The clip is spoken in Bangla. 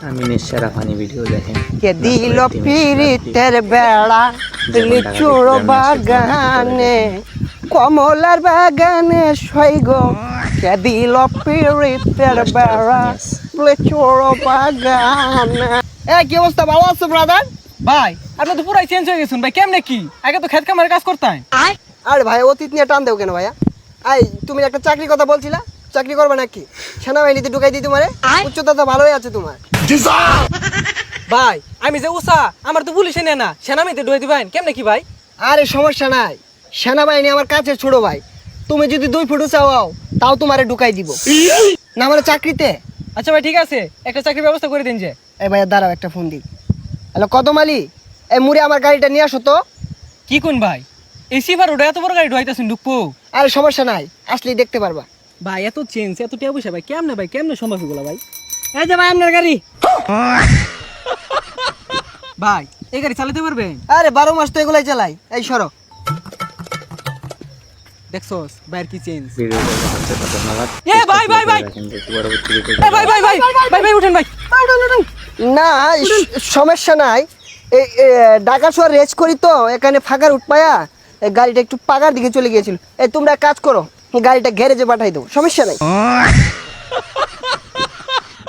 আমি নেশারা ফানি ভিডিও দেখেন কে দিল পিরিতের বেড়া লিচুর বাগানে কমলার বাগানে সৈগ কে দিল পিরিতের বেড়া লিচুর বাগানে। কি অবস্থা, ভালো আছো ব্রাদার? ভাই আপনি তো পুরাই চেঞ্জ হয়ে গেছেন ভাই, কেমনে কি? আগে তো খেত কামারে কাজ করতেন। আরে ভাই অতীত নিয়ে টান দেও কেন ভাইয়া? তুমি একটা চাকরির কথা বলছিলা, চাকরি করবে নাকি? সেনাবাহিনীতে ঢুকাই দিই তোমারে? উচ্চতা তো ভালোই আছে তোমার। ভাই আমি যে উষা আমার তো পুলিশে নেয় না, সেনামিতে ঢুয়ে দিবেন কেমনে কি ভাই? আরে সমস্যা নাই, সেনাবাহিনী আমার কাছে ছোট ভাই। তুমি যদি 2 ফুট চাও তাও তোমারে ঢুকাই দিব না মানে চাকরিতে। আচ্ছা ভাই ঠিক আছে, একটা চাকরির ব্যবস্থা করে দিন যে। এই ভাইয়া দাঁড়াও, একটা ফোন দিই। হ্যালো কদম আলী, এই মুড়ে আমার গাড়িটা নিয়ে আসো তো। কি কোন ভাই, এই সিফার ওটা এত বড় গাড়ি ঢুকাইতেছেন ঢুকবো? আরে সমস্যা নাই, আসলেই দেখতে পারবা। ভাই এত চেঞ্জ এত টিয়া পয়সা ভাই কেমনে সম্ভব এগুলো ভাই? এই যে ভাই আপনার গাড়ি। ভাই এই গাড়ি চালাতে পারবেন? আরে 12 মাস তো এগুলাই চালাই। এই সরো। দেখছস ভাইয়ের কি চেঞ্জ। ভিডিও দেখতে ধন্যবাদ। এ ভাই ভাই ভাই পরবর্তী ভিডিও এ ভাই ভাই ভাই ভাই ভাই উঠেন ভাই। না সমস্যা নাই, এই ঢাকা শহর রেস করি তো, এখানে ফাঁকার উঠপায়া গাড়িটা একটু পাকার দিকে চলে গিয়েছিল। এই তোমরা কাজ করো, গাড়িটা গ্যারেজে পাঠাই দাও, সমস্যা নাই।